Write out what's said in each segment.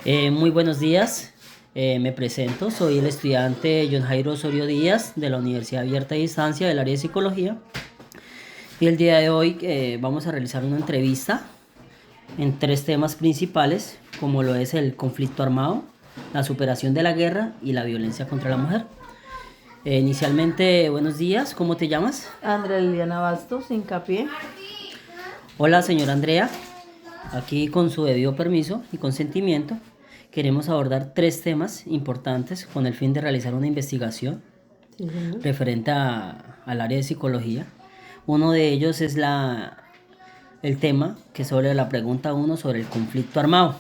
Muy buenos días, me presento, soy el estudiante John Jairo Osorio Díaz de la Universidad Abierta a Distancia del área de Psicología y el día de hoy vamos a realizar una entrevista en tres temas principales como lo es el conflicto armado, la superación de la guerra y la violencia contra la mujer. Inicialmente, buenos días, ¿cómo te llamas? Andrea Liliana Bastos, hincapié. Hola señora Andrea, aquí con su debido permiso y consentimiento queremos abordar tres temas importantes con el fin de realizar una investigación Sí, señor. referente al área de psicología. Uno de ellos es el tema que sobre la pregunta uno sobre el conflicto armado.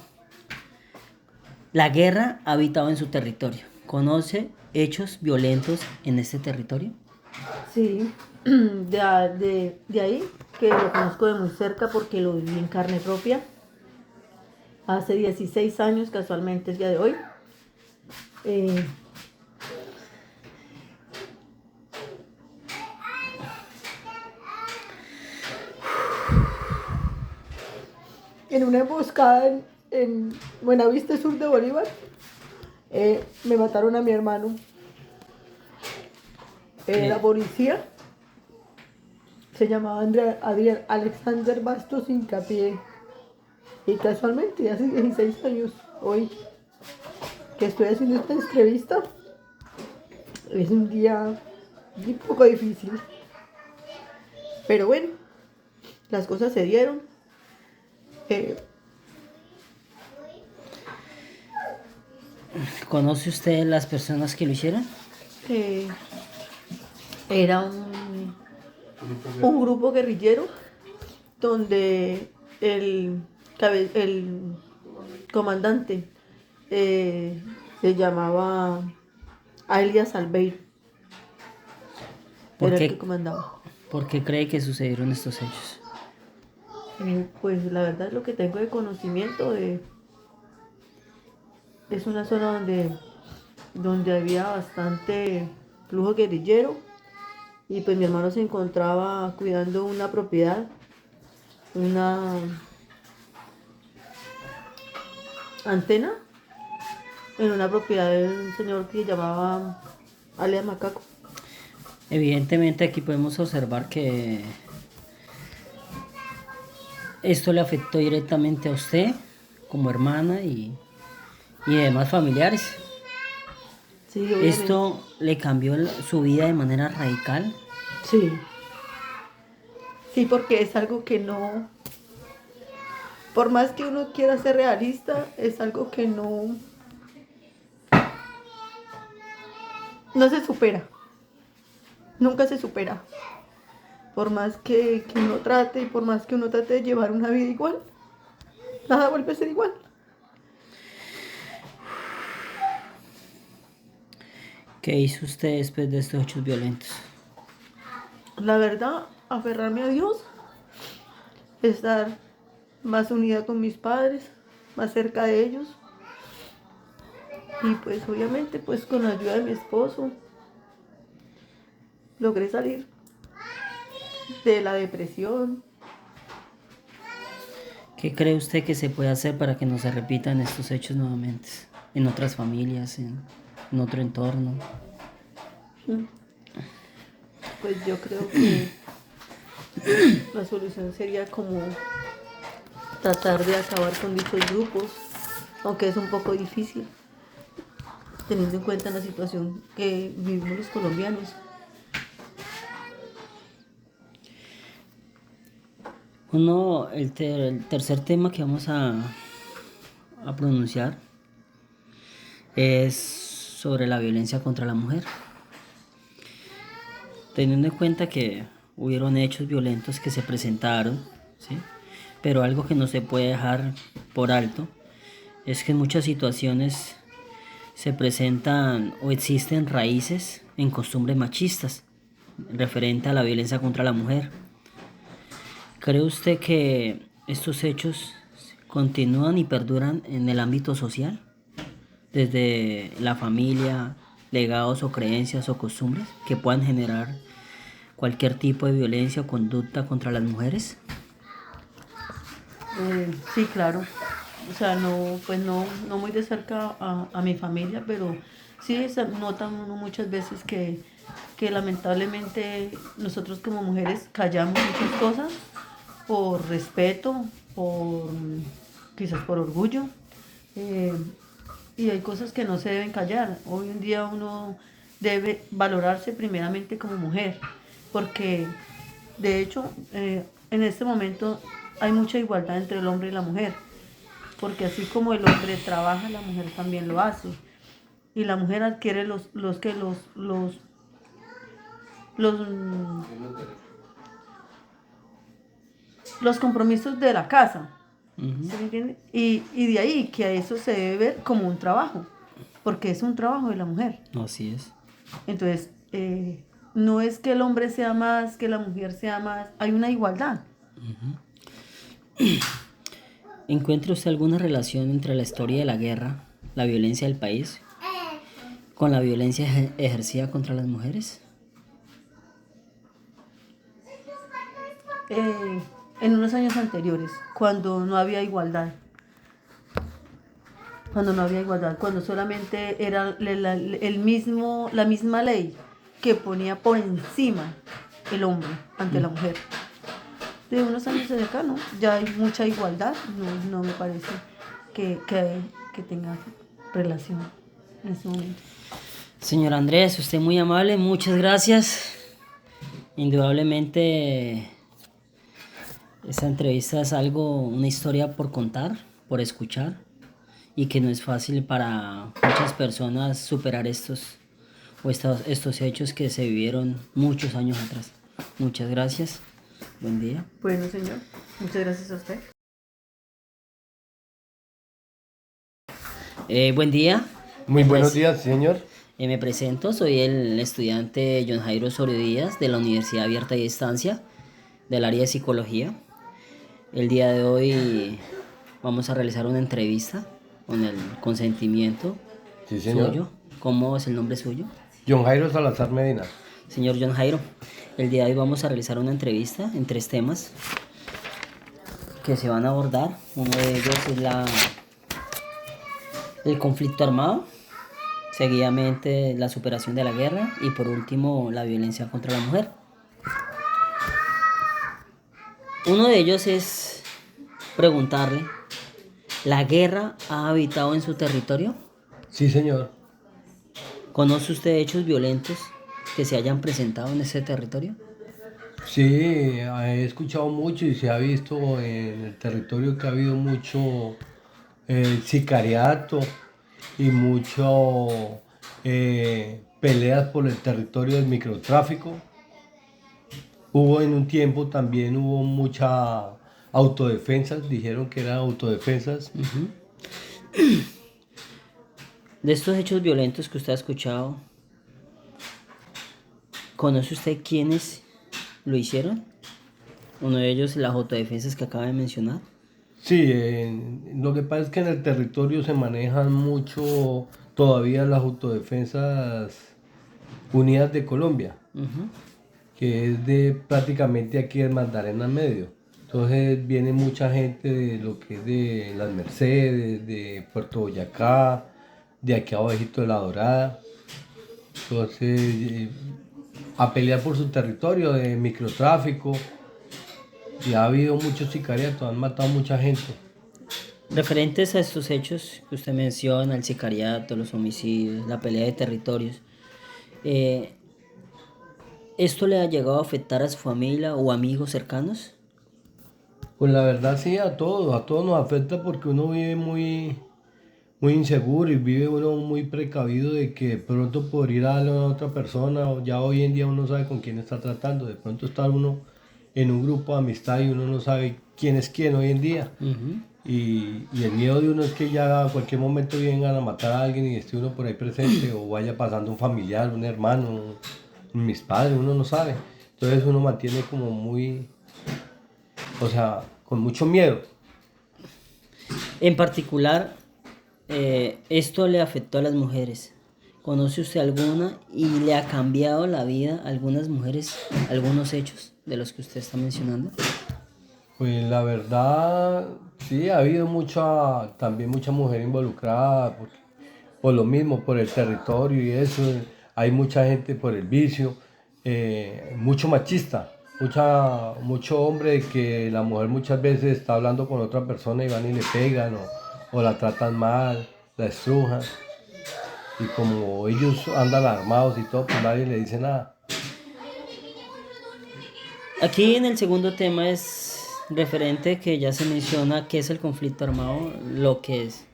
La guerra ha habitado en su territorio. ¿Conoce hechos violentos en este territorio? Sí, de ahí que lo conozco de muy cerca porque lo viví en carne propia. Hace 16 años, casualmente el día de hoy. eh, en una emboscada en Buenavista Sur de Bolívar, me mataron a mi hermano. La Eh, policía se llamaba Adrián Alexander Bastos Hincapié. Y casualmente, hace 16 años, hoy que estoy haciendo esta entrevista, es un día un poco difícil. Pero bueno, las cosas se dieron. Eh, ¿Conoce usted las personas que lo hicieron? eh, Era un grupo guerrillero donde el comandante se llamaba Alias Albeiro, ¿Por era el que qué, comandaba. por qué cree que sucedieron estos hechos? Pues la verdad, lo que tengo de conocimiento es una zona donde había bastante flujo guerrillero. Y pues mi hermano se encontraba cuidando una propiedad, una antena, en una propiedad de un señor que se llamaba alias Macaco. Evidentemente aquí podemos observar que esto le afectó directamente a usted como hermana y demás familiares. Sí, obviamente. Esto le cambió su vida de manera radical. Sí, sí, porque es algo que no, por más que uno quiera ser realista, es algo que no se supera, nunca se supera. Por más que uno trate y por más que uno trate de llevar una vida igual, nada vuelve a ser igual. ¿Qué hizo usted después de estos hechos violentos? La verdad, aferrarme a Dios, estar más unida con mis padres, más cerca de ellos. Y pues obviamente pues con la ayuda de mi esposo logré salir de la depresión. ¿Qué cree usted que se puede hacer para que no se repitan estos hechos nuevamente? En otras familias, en otro entorno. Pues yo creo que la solución sería como tratar de acabar con dichos grupos, aunque es un poco difícil, teniendo en cuenta la situación que vivimos los colombianos. El tercer tema que vamos a pronunciar es sobre la violencia contra la mujer. Teniendo en cuenta que hubieron hechos violentos que se presentaron, ¿sí? Pero algo que no se puede dejar por alto es que en muchas situaciones se presentan o existen raíces en costumbres machistas referente a la violencia contra la mujer. ¿Cree usted que estos hechos continúan y perduran en el ámbito social? Desde la familia, legados o creencias o costumbres que puedan generar cualquier tipo de violencia o conducta contra las mujeres. Sí, claro. o sea, no, pues no muy de cerca a mi familia, pero sí nota uno muchas veces que lamentablemente nosotros como mujeres callamos muchas cosas por respeto, por quizás por orgullo, eh, y hay cosas que no se deben callar. Hoy en día uno debe valorarse primeramente como mujer, porque de hecho en este momento hay mucha igualdad entre el hombre y la mujer, porque así como el hombre trabaja, la mujer también lo hace. Y la mujer adquiere los, los compromisos de la casa. Ujú. ¿Se me entiende? Y de ahí que a eso se debe ver como un trabajo, porque es un trabajo de la mujer. Así es. Entonces, no es que el hombre sea más, que la mujer sea más, hay una igualdad. ¿Encuentra usted alguna relación entre la historia de la guerra, la violencia del país, con la violencia ejercida contra las mujeres? En unos años anteriores, cuando no había igualdad, cuando solamente era la misma ley que ponía por encima el hombre ante la mujer. De unos años de acá, ¿no? Ya hay mucha igualdad, no me parece que tenga relación en este momento. Señor Andrés, usted muy amable, muchas gracias. Indudablemente esta entrevista es algo, una historia por contar, por escuchar, y que no es fácil para muchas personas superar estos hechos que se vivieron muchos años atrás. Muchas gracias. Buen día. Bueno, señor, muchas gracias a usted. Buen día. Muy buenos días, señor. Me presento, soy el estudiante John Jairo Osorio Díaz de la Universidad Abierta y Distancia del área de psicología. El día de hoy vamos a realizar una entrevista con el consentimiento Sí, señor. suyo. ¿Cómo es el nombre suyo? John Jairo Salazar Medina. Señor John Jairo, el día de hoy vamos a realizar una entrevista en 3 temas que se van a abordar. Uno de ellos es el conflicto armado, seguidamente la superación de la guerra y por último la violencia contra la mujer. Uno de ellos es preguntarle, ¿la guerra ha habitado en su territorio? Sí, señor. ¿Conoce usted hechos violentos que se hayan presentado en ese territorio? Sí, he escuchado mucho y se ha visto en el territorio que ha habido mucho sicariato y mucho peleas por el territorio del microtráfico. Hubo en un tiempo también hubo mucha autodefensas, dijeron que eran autodefensas. De estos hechos violentos que usted ha escuchado, ¿conoce usted quiénes lo hicieron? Uno de ellos, las autodefensas que acaba de mencionar. Sí, lo que pasa es que en el territorio se manejan mucho todavía las autodefensas unidas de Colombia, Ujú. que es de prácticamente aquí del Magdalena Medio. Entonces viene mucha gente de lo que es de Las Mercedes, de Puerto Boyacá, de aquí abajito de La Dorada. Entonces, a pelear por su territorio de microtráfico. Y ha habido muchos sicariatos, han matado mucha gente. Referentes a estos hechos que usted menciona, el sicariato, los homicidios, la pelea de territorios, eh, ¿esto le ha llegado a afectar a su familia o amigos cercanos? Pues la verdad sí, a todos nos afecta porque uno vive muy inseguro y vive uno muy precavido de que de pronto por ir a darle a otra persona, o ya hoy en día uno sabe con quién está tratando, de pronto está uno en un grupo de amistad y uno no sabe quién es quién hoy en día. Ujú. Y el miedo de uno es que ya a cualquier momento vengan a matar a alguien y esté uno por ahí presente o vaya pasando un familiar, un hermano, mis padres, uno no sabe. Entonces uno mantiene como muy, o sea, con mucho miedo. En particular, esto le afectó a las mujeres. ¿Conoce usted alguna y le ha cambiado la vida a algunas mujeres, algunos hechos de los que usted está mencionando? Pues la verdad, sí, ha habido también mucha mujer involucrada, por lo mismo, por el territorio y eso, hay mucha gente por el vicio, mucho machista, mucho hombre que la mujer muchas veces está hablando con otra persona y van y le pegan o la tratan mal, la estrujan, y como ellos andan armados y todo, pues nadie le dice nada. Aquí en el segundo tema es referente que ya se menciona qué es el conflicto armado, lo que es.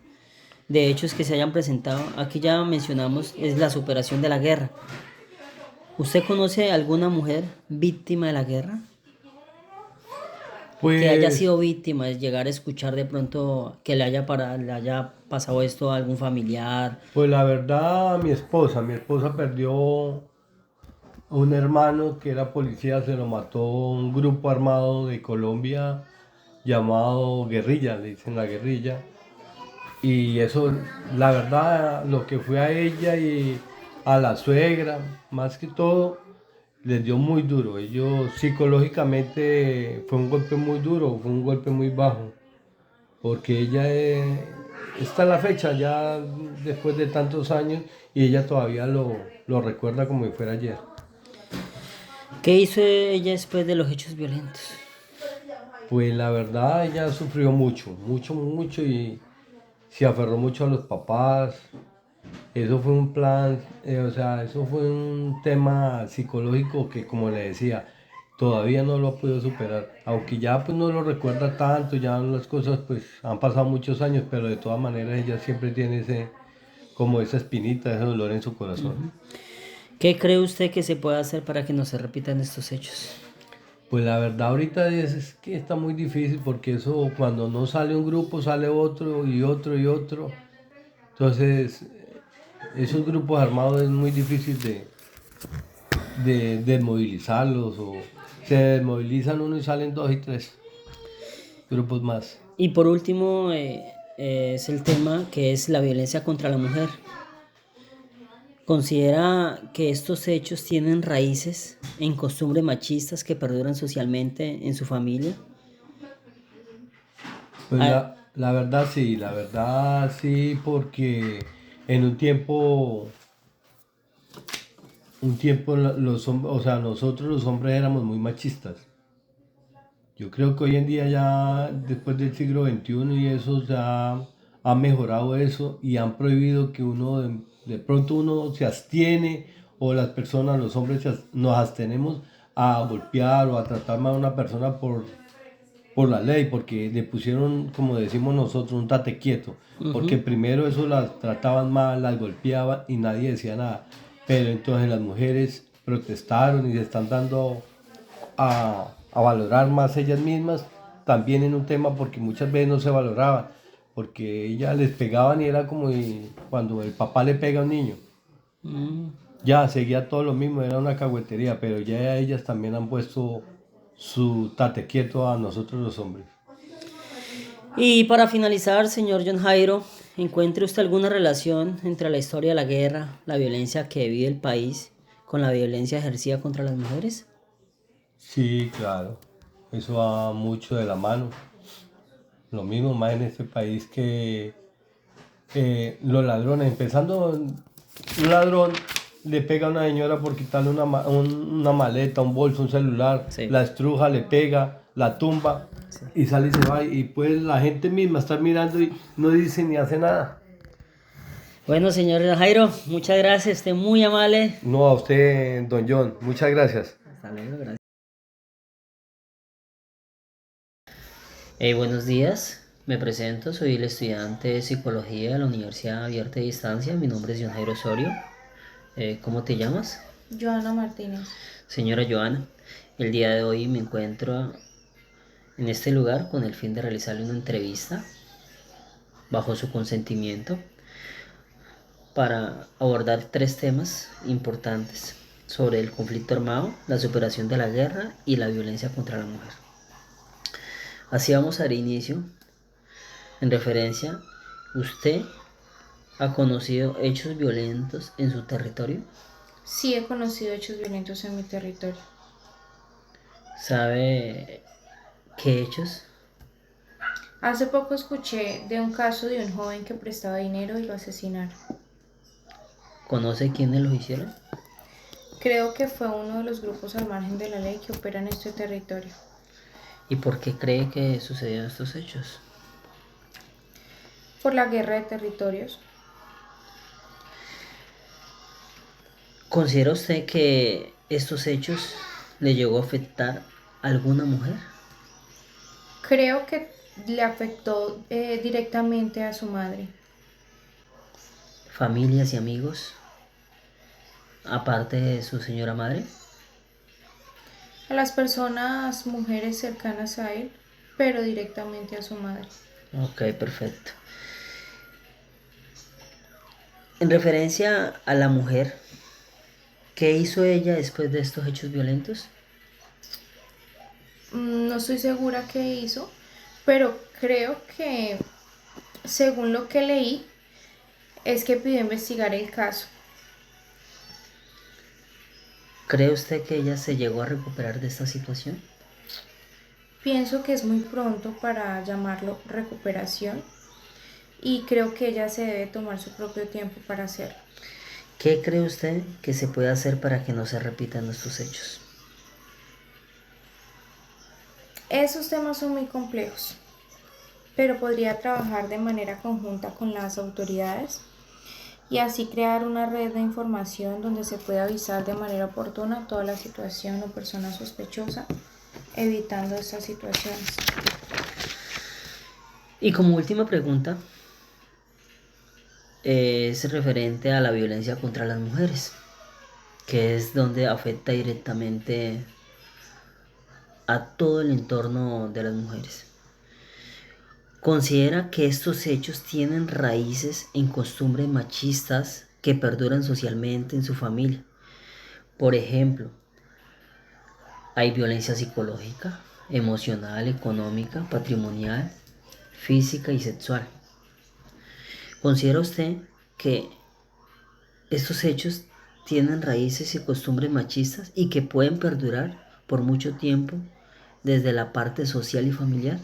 De hechos que se hayan presentado, aquí ya mencionamos, es la superación de la guerra. ¿Usted conoce alguna mujer víctima de la guerra? Que haya Pues sido víctima, es llegar a escuchar de pronto que le haya pasado esto a algún familiar. Pues la verdad, mi esposa perdió un hermano que era policía, se lo mató un grupo armado de Colombia llamado guerrilla, le dicen la guerrilla. Y eso, la verdad, lo que fue a ella y a la suegra, más que todo, les dio muy duro. Ellos psicológicamente fue un golpe muy duro, fue un golpe muy bajo, porque ella está en la fecha ya después de tantos años y ella todavía lo recuerda como si fuera ayer. ¿Qué hizo ella después de los hechos violentos? Pues la verdad ella sufrió mucho, mucho, mucho y se aferró mucho a los papás. Eso fue un plan, o sea, eso fue un tema psicológico que, como le decía, todavía no lo ha podido superar. Aunque ya pues no lo recuerda tanto, ya las cosas pues han pasado muchos años, pero de todas maneras ella siempre tiene como esa espinita, ese dolor en su corazón. ¿Qué cree usted que se puede hacer para que no se repitan estos hechos? Pues la verdad ahorita es que está muy difícil porque eso cuando no sale un grupo sale otro y otro y otro. Entonces esos grupos armados es muy difícil de desmovilizarlos o se desmovilizan uno y salen dos y tres grupos más. Y por último, es el tema que es la violencia contra la mujer. ¿Considera que estos hechos tienen raíces en costumbres machistas que perduran socialmente en su familia? Pues Ah, la verdad sí, porque en un tiempo o sea, nosotros los hombres éramos muy machistas. Yo creo que hoy en día ya, después del siglo XXI y eso, ya ha mejorado eso y han prohibido que uno, de pronto uno se abstiene o las personas, los hombres nos abstenemos a golpear o a tratar mal a una persona por la ley, porque le pusieron, como decimos nosotros, un tate quieto, porque primero eso las trataban mal, las golpeaban y nadie decía nada, pero entonces las mujeres protestaron y se están dando a valorar más ellas mismas, también en un tema porque muchas veces no se valoraban, porque ellas les pegaban y era como cuando el papá le pega a un niño. mm. Ya seguía todo lo mismo, era una cagüetería, pero ya ellas también han puesto su tate quieto a nosotros los hombres. Y para finalizar, señor John Jairo, ¿encuentre usted alguna relación entre la historia de la guerra, la violencia que vive el país, con la violencia ejercida contra las mujeres? Sí, claro, eso va mucho de la mano. Lo mismo más en este país que los ladrones, empezando, un ladrón le pega a una señora por quitarle una maleta, un bolso, un celular, Sí. la estruja, le pega, la tumba y sale y se va. Y pues la gente misma está mirando y no dice ni hace nada. Bueno, señor John Jairo, muchas gracias, usted muy amable. No, a usted, don John, muchas gracias. Hasta luego, gracias. Buenos días, me presento, soy el estudiante de Psicología de la Universidad Abierta de Distancia, mi nombre es John Jairo Osorio. ¿Cómo te llamas? Joana Martínez. Señora Joana, el día de hoy me encuentro en este lugar con el fin de realizarle una entrevista bajo su consentimiento para abordar tres temas importantes sobre el conflicto armado, la superación de la guerra y la violencia contra la mujer. Así vamos a dar inicio en referencia, ¿usted ha conocido hechos violentos en su territorio? Sí, he conocido hechos violentos en mi territorio. ¿Sabe ¿Qué hechos? Hace poco escuché de un caso de un joven que prestaba dinero y lo asesinaron. ¿Conoce quiénes los hicieron? Creo que fue uno de los grupos al margen de la ley que opera en este territorio. ¿Y por qué cree que sucedieron estos hechos? Por la guerra de territorios. ¿Considera usted que estos hechos le llegó a afectar a alguna mujer? Creo que le afectó directamente a su madre. ¿Familias y amigos? Aparte de su señora madre. A las personas, mujeres cercanas a él, pero directamente a su madre. Ok, perfecto. En referencia a la mujer, ¿qué hizo ella después de estos hechos violentos? No estoy segura qué hizo, pero creo que, según lo que leí, es que pidió investigar el caso. ¿Cree usted que ella se llegó a recuperar de esta situación? Pienso que es muy pronto para llamarlo recuperación y creo que ella se debe tomar su propio tiempo para hacerlo. ¿Qué cree usted que se puede hacer para que no se repitan estos hechos? Esos temas son muy complejos, pero podría trabajar de manera conjunta con las autoridades y así crear una red de información donde se pueda avisar de manera oportuna toda la situación o persona sospechosa, evitando estas situaciones. Y como última pregunta, es referente a la violencia contra las mujeres, que es donde afecta directamente a todo el entorno de las mujeres. Considera que estos hechos tienen raíces en costumbres machistas que perduran socialmente en su familia. Por ejemplo, hay violencia psicológica, emocional, económica, patrimonial, física y sexual. ¿Considera usted que estos hechos tienen raíces y costumbres machistas y que pueden perdurar por mucho tiempo desde la parte social y familiar?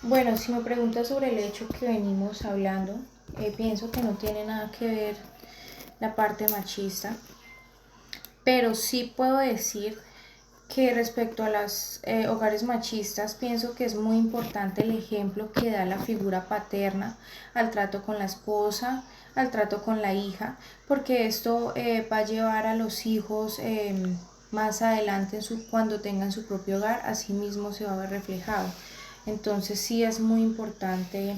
Bueno, si me preguntas sobre el hecho que venimos hablando, pienso que no tiene nada que ver la parte machista, pero sí puedo decir que respecto a los hogares machistas, pienso que es muy importante el ejemplo que da la figura paterna al trato con la esposa, al trato con la hija, porque esto va a llevar a los hijos más adelante cuando tengan su propio hogar, así mismo se va a ver reflejado. Entonces sí es muy importante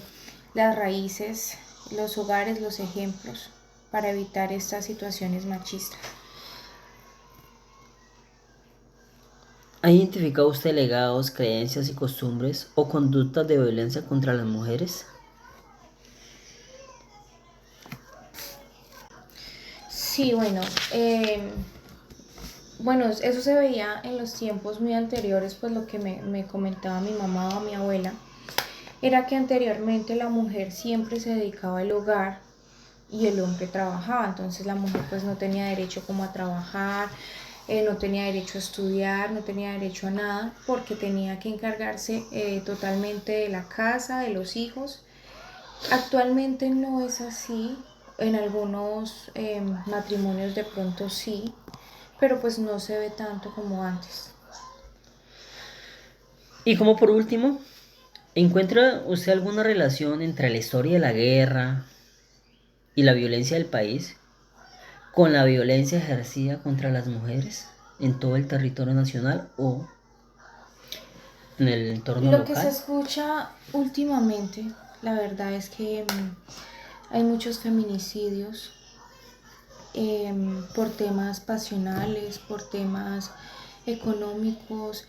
las raíces, los hogares, los ejemplos para evitar estas situaciones machistas. ¿Ha identificado usted legados, creencias y costumbres o conductas de violencia contra las mujeres? Sí, bueno, eso se veía en los tiempos muy anteriores, pues lo que me comentaba mi mamá o mi abuela, era que anteriormente la mujer siempre se dedicaba al hogar y el hombre trabajaba, entonces la mujer pues no tenía derecho como a trabajar, no tenía derecho a estudiar, no tenía derecho a nada, porque tenía que encargarse totalmente de la casa, de los hijos. Actualmente no es así, en algunos matrimonios de pronto sí, pero pues no se ve tanto como antes. Y como por último, ¿encuentra usted alguna relación entre la historia de la guerra y la violencia del país con la violencia ejercida contra las mujeres en todo el territorio nacional o en el entorno Lo que se local? escucha últimamente, la verdad es que hay muchos feminicidios por temas pasionales, por temas económicos,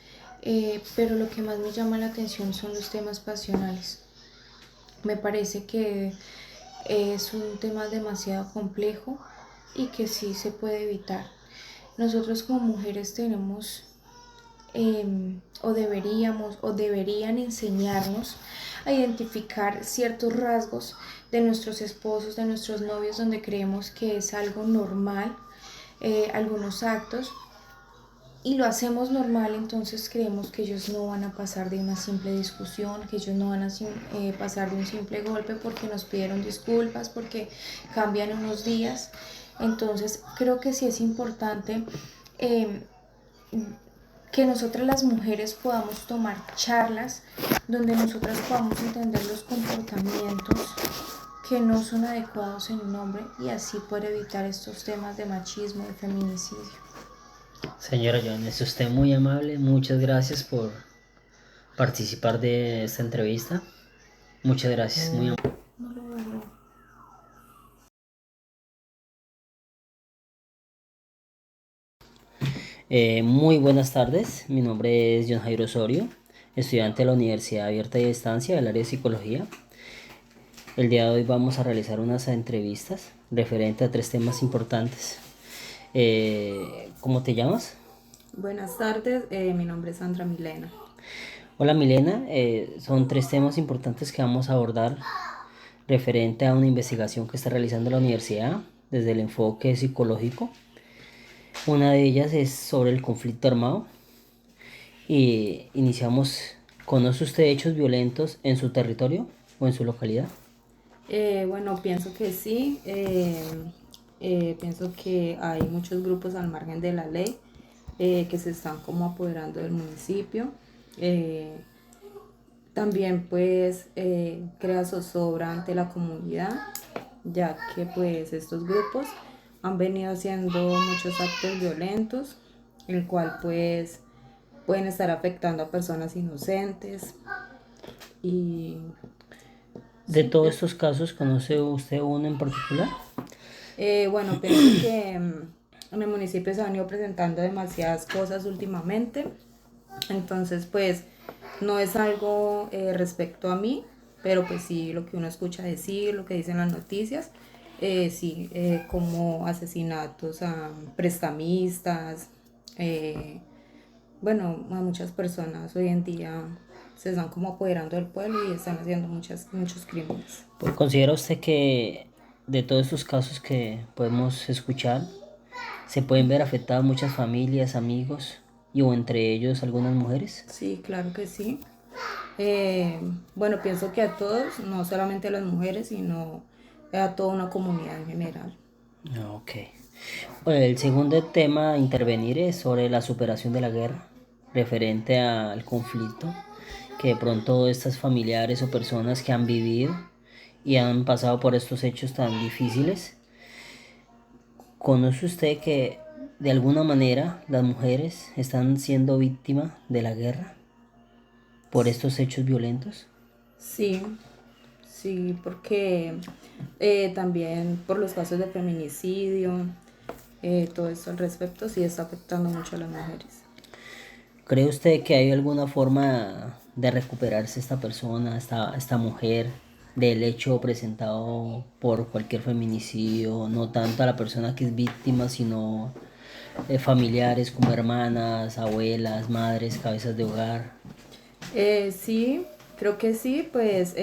pero lo que más me llama la atención son los temas pasionales. Me parece que es un tema demasiado complejo y que sí se puede evitar. Nosotros como mujeres tenemos o deberíamos o deberían enseñarnos a identificar ciertos rasgos de nuestros esposos, de nuestros novios, donde creemos que es algo normal, algunos actos, y lo hacemos normal, entonces creemos que ellos no van a pasar de una simple discusión, que ellos no van a pasar de un simple golpe porque nos pidieron disculpas, porque cambian unos días. Entonces creo que sí es importante eh, que nosotras las mujeres podamos tomar charlas donde nosotras podamos entender los comportamientos que no son adecuados en un hombre y así poder evitar estos temas de machismo y feminicidio. Señora Joan, es usted muy amable. Muchas gracias por participar de esta entrevista. Muchas gracias, muy amable. No lo veo. Muy buenas tardes, mi nombre es John Jairo Osorio, estudiante de la Universidad Abierta y a Distancia del área de Psicología. El día de hoy vamos a realizar unas entrevistas referente a 3 temas importantes. ¿Cómo te llamas? Buenas tardes, mi nombre es Sandra Milena. Hola Milena, son 3 temas importantes que vamos a abordar referente a una investigación que está realizando la universidad desde el enfoque psicológico. Una de ellas es sobre el conflicto armado y iniciamos. ¿Conoce usted hechos violentos en su territorio o en su localidad? Bueno, pienso que sí. Pienso que hay muchos grupos al margen de la ley que se están como apoderando del municipio. También pues crea zozobra ante la comunidad, ya que pues estos grupos han venido haciendo muchos actos violentos, el cual pues pueden estar afectando a personas inocentes y De sí, todos estos casos, ¿conoce usted uno en particular? bueno, pienso que en el municipio se han ido presentando demasiadas cosas últimamente, entonces pues no es algo respecto a mí, pero pues sí lo que uno escucha decir, lo que dicen las noticias, sí, como asesinatos a prestamistas, bueno, a muchas personas hoy en día se están como apoderando del pueblo y están haciendo muchos crímenes. Pues, ¿considera usted que de todos estos casos que podemos escuchar, se pueden ver afectadas muchas familias, amigos y o entre ellos algunas mujeres? Sí, claro que sí. Bueno, pienso que a todos, no solamente a las mujeres, sino a toda una comunidad en general. Ok. Bueno, el segundo tema a intervenir es sobre la superación de la guerra, referente al conflicto, que de pronto estas familiares o personas que han vivido y han pasado por estos hechos tan difíciles. ¿Conoce usted que de alguna manera las mujeres están siendo víctimas de la guerra por estos hechos violentos? Sí, sí, porque también por los casos de feminicidio, todo esto al respecto sí está afectando mucho a las mujeres. ¿Cree usted que hay alguna forma de recuperarse esta persona, esta mujer, del hecho presentado por cualquier feminicidio? No tanto a la persona que es víctima, sino familiares como hermanas, abuelas, madres, cabezas de hogar. Sí, creo que sí, pues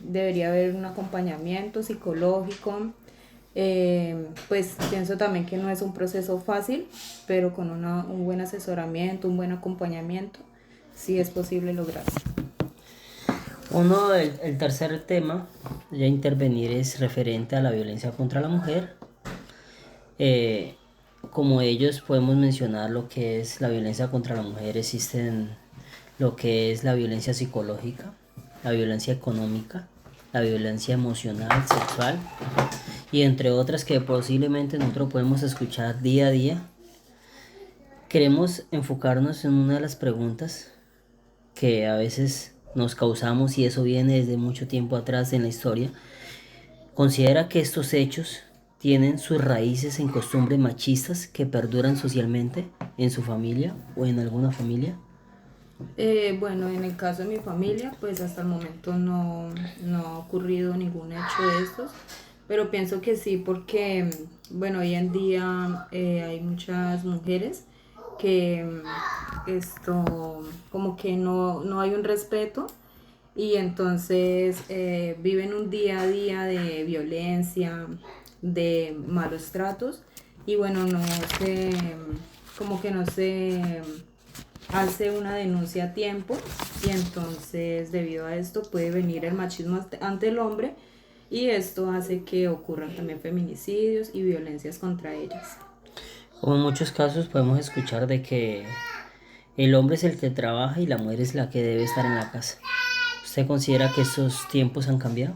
debería haber un acompañamiento psicológico. Pues pienso también que no es un proceso fácil, pero con un buen asesoramiento, un buen acompañamiento, sí es posible lograrlo. El tercer tema ya intervenir es referente a la violencia contra la mujer. Eh, Como ellos podemos mencionar lo que es la violencia contra la mujer, existen lo que es la violencia psicológica, la violencia económica, la violencia emocional, sexual y entre otras que posiblemente nosotros podemos escuchar día a día. Queremos enfocarnos en una de las preguntas que a veces nos causamos y eso viene desde mucho tiempo atrás en la historia. ¿Considera que estos hechos tienen sus raíces en costumbres machistas que perduran socialmente en su familia o en alguna familia? Bueno, en el caso de mi familia, pues hasta el momento no ha ocurrido ningún hecho de estos, pero pienso que sí porque, bueno, hoy en día hay muchas mujeres que esto, como que no hay un respeto y entonces viven un día a día de violencia, de malos tratos y bueno, no se como que no se hace una denuncia a tiempo y entonces debido a esto puede venir el machismo ante el hombre y esto hace que ocurran también feminicidios y violencias contra ellas. Como en muchos casos podemos escuchar de que el hombre es el que trabaja y la mujer es la que debe estar en la casa. ¿Usted considera que esos tiempos han cambiado?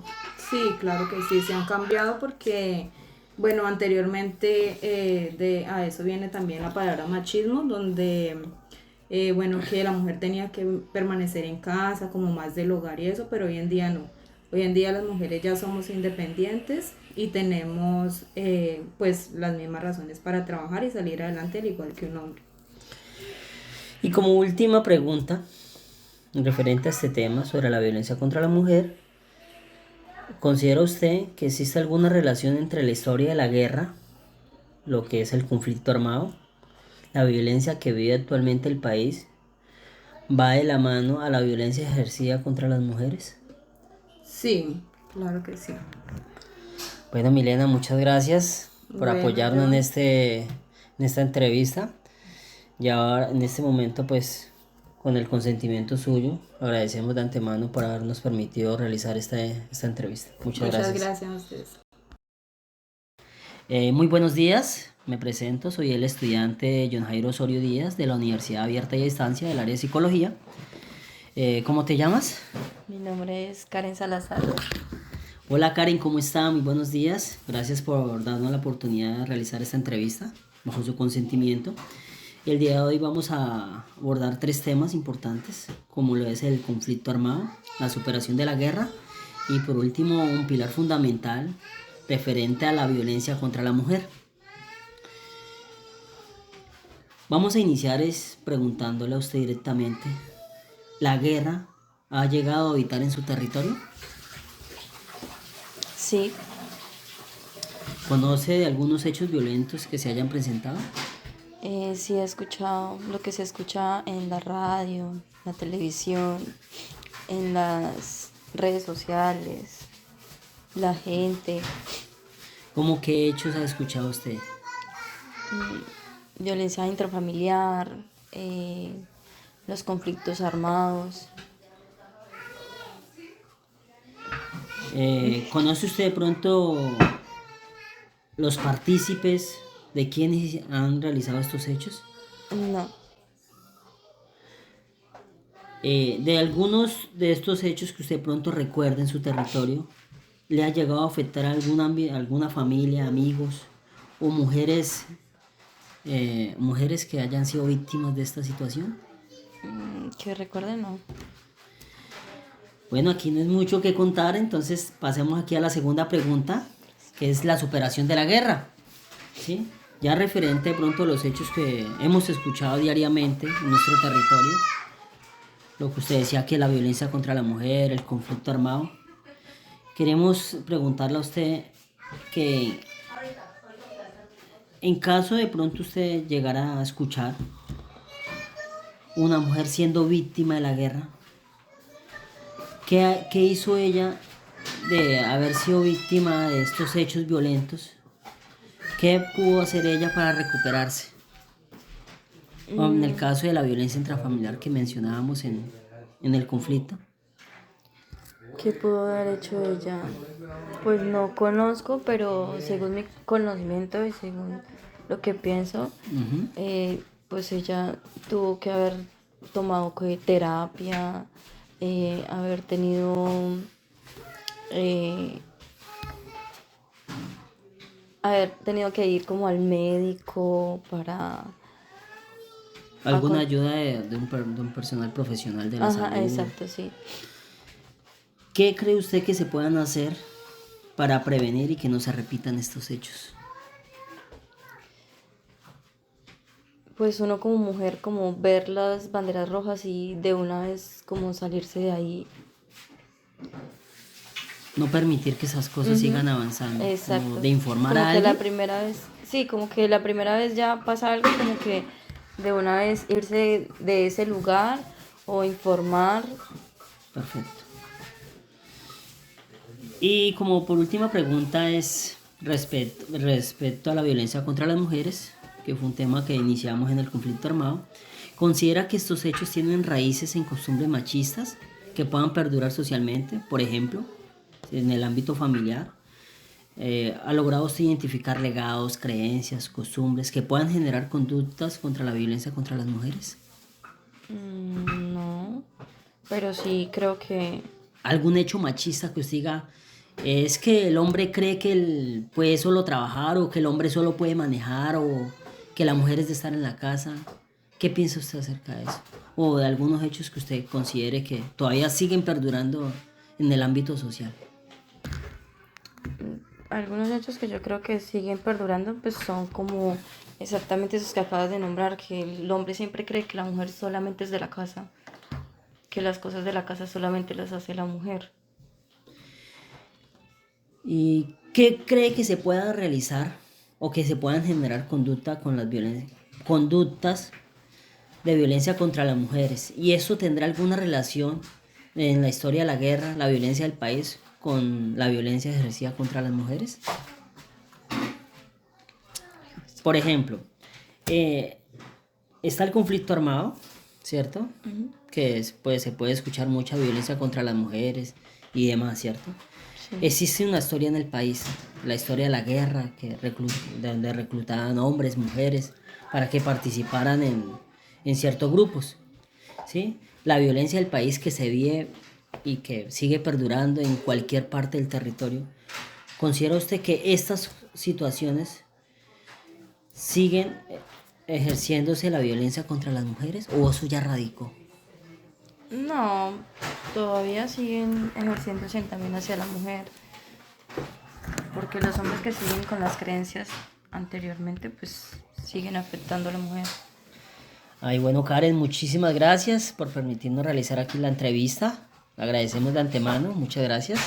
Sí, claro que sí, se han cambiado porque, bueno, anteriormente a eso viene también la palabra machismo, donde, bueno, que la mujer tenía que permanecer en casa, como más del hogar y eso, pero hoy en día no. Hoy en día las mujeres ya somos independientes y tenemos, pues, las mismas razones para trabajar y salir adelante al igual que un hombre. Y como última pregunta, referente a este tema sobre la violencia contra la mujer, ¿considera usted que existe alguna relación entre la historia de la guerra, lo que es el conflicto armado, la violencia que vive actualmente el país, va de la mano a la violencia ejercida contra las mujeres? Sí, claro que sí. Bueno, Milena, muchas gracias por Bueno, apoyarnos John. en esta entrevista. Ya en este momento, pues, con el consentimiento suyo, agradecemos de antemano por habernos permitido realizar esta entrevista. Muchas Muchas gracias. gracias a ustedes. Muy buenos días, me presento, soy el estudiante John Jairo Osorio Díaz de la Universidad Abierta y a Distancia del área de Psicología. ¿Cómo te llamas? Mi nombre es Karen Salazar. Hola Karen, ¿cómo está? Muy buenos días. Gracias por darnos la oportunidad de realizar esta entrevista bajo su consentimiento. El día de hoy vamos a abordar 3 temas importantes, como lo es el conflicto armado, la superación de la guerra y por último un pilar fundamental referente a la violencia contra la mujer. Vamos a iniciar preguntándole a usted directamente, ¿la guerra ha llegado a habitar en su territorio? Sí, ¿Conoce de algunos hechos violentos que se hayan presentado? sí he escuchado lo que se escucha en la radio, la televisión, en las redes sociales, la gente, ¿Cómo qué hechos ha escuchado usted? violencia intrafamiliar, los conflictos armados. ¿Conoce usted de pronto los partícipes de quienes han realizado estos hechos? No, De algunos de estos hechos que usted pronto recuerda en su territorio, ¿le ha llegado a afectar a alguna familia, amigos o mujeres que hayan sido víctimas de esta situación? que recuerde no. Bueno, aquí no es mucho que contar, entonces pasemos aquí a la segunda pregunta, que es la superación de la guerra. ¿Sí? Ya referente de pronto a los hechos que hemos escuchado diariamente en nuestro territorio, lo que usted decía que la violencia contra la mujer, el conflicto armado, queremos preguntarle a usted que en caso de pronto usted llegara a escuchar una mujer siendo víctima de la guerra, ¿qué hizo ella de haber sido víctima de estos hechos violentos? ¿Qué pudo hacer ella para recuperarse? O en el caso de la violencia intrafamiliar que mencionábamos en el conflicto. ¿Qué pudo haber hecho ella? Pues no conozco, pero según mi conocimiento y según lo que pienso, Ujú. pues ella tuvo que haber tomado terapia, haber eh, tenido que ir como al médico para... ¿Alguna ayuda de un personal profesional de la Ajá, salud? exacto, sí. ¿Qué cree usted que se puedan hacer para prevenir y que no se repitan estos hechos? Pues uno como mujer, como ver las banderas rojas y de una vez como salirse de ahí. No permitir que esas cosas sigan avanzando. Exacto. Como de informar Como a que la alguien. primera vez, sí, como que la primera vez ya pasa algo, como que de una vez irse de ese lugar o informar. Perfecto. Y como por última pregunta es respecto a la violencia contra las mujeres. que fue un tema que iniciamos en el conflicto armado, ¿considera que estos hechos tienen raíces en costumbres machistas que puedan perdurar socialmente? Por ejemplo, en el ámbito familiar, ¿ha logrado usted identificar legados, creencias, costumbres que puedan generar conductas contra la violencia contra las mujeres? No, pero sí creo que ¿Algún hecho machista que usted diga, es que el hombre cree que él puede solo trabajar o que el hombre solo puede manejar o que la mujer es de estar en la casa? ¿Qué piensa usted acerca de eso? O de algunos hechos que usted considere que todavía siguen perdurando en el ámbito social. algunos hechos que yo creo que siguen perdurando, pues son como exactamente esos que acabas de nombrar, que el hombre siempre cree que la mujer solamente es de la casa, que las cosas de la casa solamente las hace la mujer. ¿Y qué cree que se pueda realizar o que se puedan generar conductas de violencia contra las mujeres? ¿Y eso tendrá alguna relación en la historia de la guerra, la violencia del país, con la violencia ejercida contra las mujeres? Por ejemplo, está el conflicto armado, ¿cierto? Que pues, se puede escuchar mucha violencia contra las mujeres y demás, ¿cierto? Sí. Existe una historia en el país, la historia de la guerra, donde reclutaban hombres, mujeres, para que participaran en ciertos grupos, ¿sí? La violencia del país que se vive y que sigue perdurando en cualquier parte del territorio. ¿Considera usted que estas situaciones siguen ejerciéndose la violencia contra las mujeres o eso ya radicó? No, todavía siguen ejerciéndose también hacia la mujer, porque los hombres que siguen con las creencias anteriormente, pues siguen afectando a la mujer. Ay, bueno, Karen, muchísimas gracias por permitirnos realizar aquí la entrevista. Agradecemos de antemano, muchas gracias.